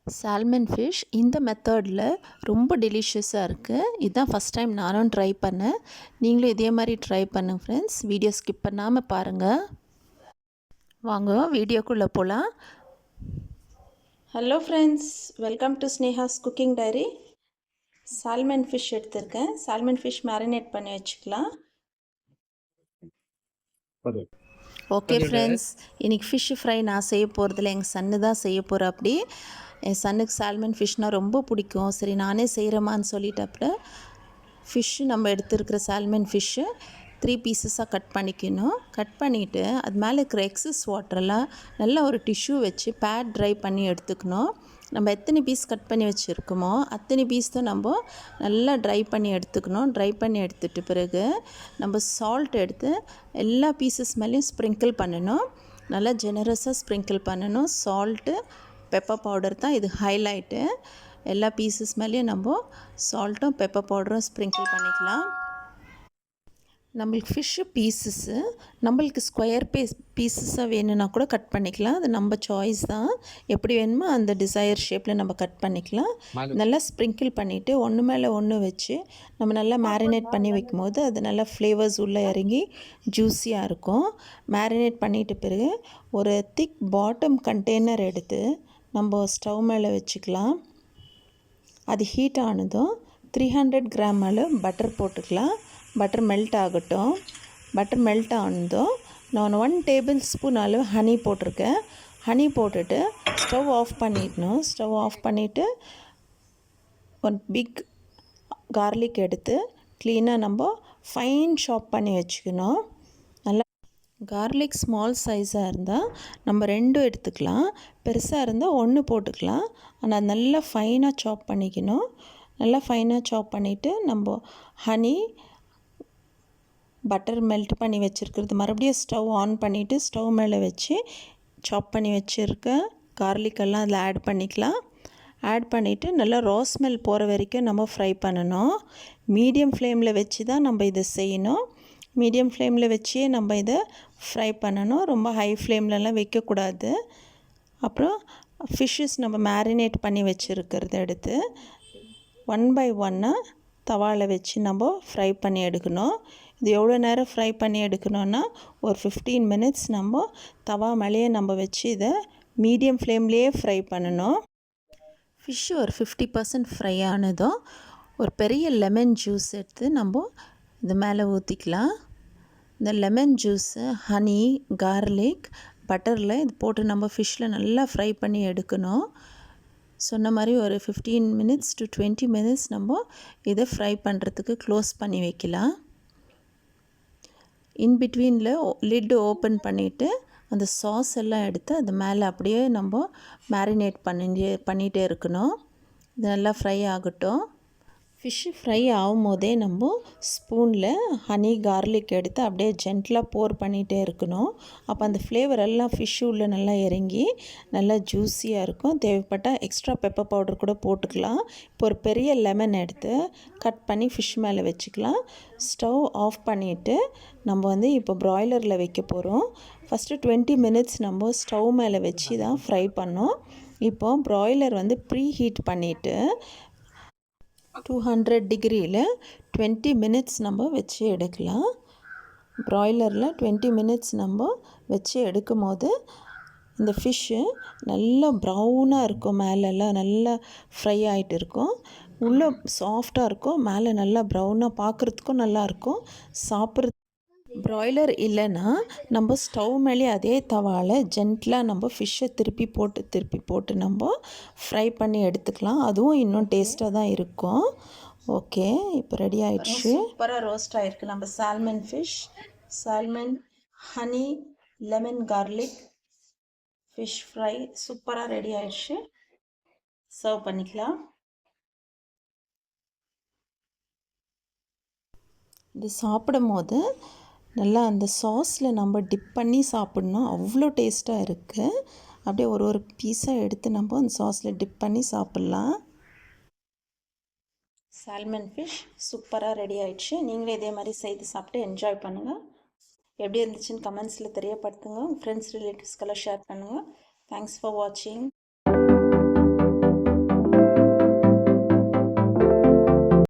Salmon fish இந்த மெத்தடில் ரொம்ப டெலிஷியஸாக இருக்குது. இதுதான் ஃபஸ்ட் டைம் நானும் ட்ரை பண்ணேன். நீங்களும் இதே மாதிரி ட்ரை பண்ணுங்க ஃப்ரெண்ட்ஸ். வீடியோ ஸ்கிப் பண்ணாமல் பாருங்கள். வாங்க வீடியோக்குள்ளே போகலாம். Hello friends, welcome to Sneha's cooking diary. Salmon fish எடுத்திருக்கேன். சால்மன் ஃபிஷ் மேரினேட் பண்ணி வச்சுக்கலாம். ஓகே ஃப்ரெண்ட்ஸ், இன்றைக்கி ஃபிஷ் ஃப்ரை நான் செய்ய போகிறதில்ல, எங்கள் சன்னு தான் செய்ய போகிற. அப்படி என் சன்னுக்கு சால்மன் ஃபிஷ்னால் ரொம்ப பிடிக்கும். சரி நானே செய்கிறேம்மான்னு சொல்லிட்டப்ப ஃபிஷ்ஷு நம்ம எடுத்துருக்கிற சால்மன் ஃபிஷ்ஷு 3 பீசஸாக கட் பண்ணிக்கணும். கட் பண்ணிவிட்டு அது மேலே இருக்கிற எக்ஸஸ் வாட்டரெல்லாம் நல்லா ஒரு டிஷ்யூ வச்சு பேட் ட்ரை பண்ணி எடுத்துக்கணும். நம்ம எத்தனை பீஸ் கட் பண்ணி வச்சுருக்கோமோ அத்தனை பீஸ் தான் நம்ம நல்லா ட்ரை பண்ணி எடுத்துக்கணும். ட்ரை பண்ணி எடுத்துகிட்டு பிறகு நம்ம சால்ட் எடுத்து எல்லா பீசஸ் மேலேயும் ஸ்ப்ரிங்கிள் பண்ணணும். நல்லா ஜெனரஸாக ஸ்ப்ரிங்கிள் பண்ணணும். சால்ட்டு, பெப்பர் பவுடர் தான் இது ஹைலைட்டு. எல்லா பீசஸ் மேலேயும் நம்ம சால்ட்டும் பெப்பர் பவுடரும் ஸ்ப்ரிங்கிள் பண்ணிக்கலாம். நம்மளுக்கு ஃபிஷ்ஷு பீசஸ்ஸு நம்மளுக்கு ஸ்கொயர் பீசஸாக வேணும்னா கூட கட் பண்ணிக்கலாம். அது நம்ம சாய்ஸ் தான். எப்படி வேணுமோ அந்த டிசையர் ஷேப்பில் நம்ம கட் பண்ணிக்கலாம். நல்லா ஸ்ப்ரிங்கிள் பண்ணிவிட்டு ஒன்று மேலே ஒன்று வச்சு நம்ம நல்லா மேரினேட் பண்ணி வைக்கும்போது அது நல்லா ஃப்ளேவர்ஸ் உள்ளே இறங்கி ஜூஸியாக இருக்கும். மேரினேட் பண்ணிட்டு பிறகு ஒரு திக் பாட்டம் கண்டெய்னர் எடுத்து நம்ம ஸ்டவ் மேலே வச்சுக்கலாம். அது ஹீட் ஆனதும் 300 கிராம் அளவு பட்டர் போட்டுக்கலாம். பட்டர் மெல்ட் ஆகட்டும். பட்டர் மெல்ட் ஆனதும் நான் 1 டேபிள் ஸ்பூன் அளவு ஹனி போட்டிருக்கேன். ஹனி போட்டுட்டு ஸ்டவ் ஆஃப் பண்ணிடணும். ஸ்டவ் ஆஃப் பண்ணிவிட்டு ஒரு பிக் கார்லிக் எடுத்து க்ளீனாக நம்ம ஃபைன் சாப் பண்ணி வச்சுக்கணும். நல்லா கார்லிக் ஸ்மால் சைஸாக இருந்தால் நம்ம 2 எடுத்துக்கலாம். பெருசாக இருந்தால் 1 போட்டுக்கலாம். ஆனால் நல்லா ஃபைனாக சாப் பண்ணிக்கணும். நல்லா ஃபைனாக சாப் பண்ணிவிட்டு நம்ம ஹனி, பட்டர் மெல்ட் பண்ணி வச்சுருக்கிறது மறுபடியும் ஸ்டவ் ஆன் பண்ணிவிட்டு ஸ்டவ் மேலே வச்சு சாப் பண்ணி வச்சுருக்க கார்லிக்கெல்லாம் அதில் ஆட் பண்ணிக்கலாம். ஆட் பண்ணிவிட்டு நல்லா ரா ஸ்மெல் போகிற வரைக்கும் நம்ம ஃப்ரை பண்ணணும். மீடியம் ஃப்ளேமில் வச்சு தான் நம்ம இதை செய்யணும். மீடியம் ஃப்ளேமில் வச்சே நம்ம இதை ஃப்ரை பண்ணணும். ரொம்ப ஹை ஃப்ளேம்லலாம் வைக்கக்கூடாது. அப்புறம் ஃபிஷ்ஷஸ் நம்ம மேரினேட் பண்ணி வச்சுருக்கிறத எடுத்து 1 பை 1 தவாவில் வச்சு நம்ம ஃப்ரை பண்ணி எடுக்கணும். இது எவ்வளோ நேரம் ஃப்ரை பண்ணி எடுக்கணுன்னா ஒரு 15 மினிட்ஸ் நம்ம தவா மேலேயே நம்ம வச்சு இதை மீடியம் ஃப்ளேம்லேயே ஃப்ரை பண்ணணும். ஃபிஷ்ஷு ஒரு 50% ஃப்ரை ஆனதும் ஒரு பெரிய லெமன் ஜூஸ் எடுத்து நம்ம இது மேலே ஊற்றிக்கலாம். இந்த லெமன் ஜூஸு, ஹனி, கார்லிக், பட்டரில் இது போட்டு நம்ம ஃபிஷ்ஷில் நல்லா ஃப்ரை பண்ணி எடுக்கணும். சொன்ன மாதிரி ஒரு 15 மினிட்ஸ் to 20 மினிட்ஸ் நம்ம இதை ஃப்ரை பண்ணுறதுக்கு க்ளோஸ் பண்ணி வைக்கலாம். இன்பிட்வீனில் லிட்டு ஓப்பன் பண்ணிவிட்டு அந்த சாஸ் எல்லாம் எடுத்து அது மேலே அப்படியே நம்ம மேரினேட் பண்ணிகிட்டே இருக்கணும். இது நல்லா ஃப்ரை ஆகட்டும். ஃபிஷ்ஷு ஃப்ரை ஆகும் போதே நம்ம ஸ்பூனில் ஹனி, கார்லிக் எடுத்து அப்படியே ஜென்டலாக போர் பண்ணிகிட்டே இருக்கணும். அப்போ அந்த ஃப்ளேவர் எல்லாம் ஃபிஷ்ஷு உள்ளே நல்லா இறங்கி நல்லா ஜூஸியாக இருக்கும். தேவைப்பட்டால் எக்ஸ்ட்ரா பெப்பர் பவுடர் கூட போட்டுக்கலாம். இப்போ ஒரு பெரிய லெமன் எடுத்து கட் பண்ணி ஃபிஷ் மேலே வச்சுக்கலாம். ஸ்டவ் ஆஃப் பண்ணிவிட்டு நம்ம இப்போ ப்ராய்லரில் வைக்க போகிறோம். ஃபஸ்ட்டு 20 மினிட்ஸ் நம்ம ஸ்டவ் மேலே வச்சு தான் ஃப்ரை பண்ணோம். இப்போ ப்ராய்லர் ப்ரீ ஹீட் பண்ணிவிட்டு 200 டிகிரியில் 20 மினிட்ஸ் நம்ம வச்சு எடுக்கலாம். ப்ராய்லரில் 20 மினிட்ஸ் நம்ம வச்சு எடுக்கும் போது இந்த ஃபிஷ்ஷு நல்லா ப்ரௌனாக இருக்கும். மேலெல்லாம் நல்லா ஃப்ரை ஆகிட்டு இருக்கும். உள்ளே சாஃப்டாக இருக்கும். மேலே நல்லா ப்ரௌனாக பார்க்குறதுக்கும் நல்லாயிருக்கும். சாப்பிட்றது ப்ராய்லர் இல்லைன்னா நம்ம ஸ்டவ் மேலே அதே தவாவில் ஜென்டலாக நம்ம ஃபிஷ்ஷை திருப்பி போட்டு நம்ம ஃப்ரை பண்ணி எடுத்துக்கலாம். அதுவும் இன்னும் டேஸ்ட்டாக தான் இருக்கும். ஓகே, இப்போ ரெடி ஆகிடுச்சு. சூப்பராக ரோஸ்ட் ஆகிருக்கு நம்ம salmon fish. Salmon, honey, lemon, garlic fish fry சூப்பராக ரெடி ஆகிடுச்சு. சர்வ் பண்ணிக்கலாம். இது சாப்பிடும் போது நல்லா அந்த சாஸில் நம்ம டிப் பண்ணி சாப்பிட்ணும். அவ்வளோ டேஸ்ட்டாக இருக்குது. அப்படியே ஒரு பீஸாக எடுத்து நம்ம அந்த சாஸில் டிப் பண்ணி சாப்பிட்லாம். சால்மன் ஃபிஷ் சூப்பராக ரெடி ஆகிடுச்சு. நீங்களே இதே மாதிரி செய்து சாப்பிட்டு என்ஜாய் பண்ணுங்கள். எப்படி இருந்துச்சுன்னு கமெண்ட்ஸில் தெரியப்படுத்துங்க. உங்கள் ஃப்ரெண்ட்ஸ், ரிலேட்டிவ்ஸ்க்கெல்லாம் ஷேர் பண்ணுங்கள். தேங்க்ஸ் ஃபார் வாட்சிங்.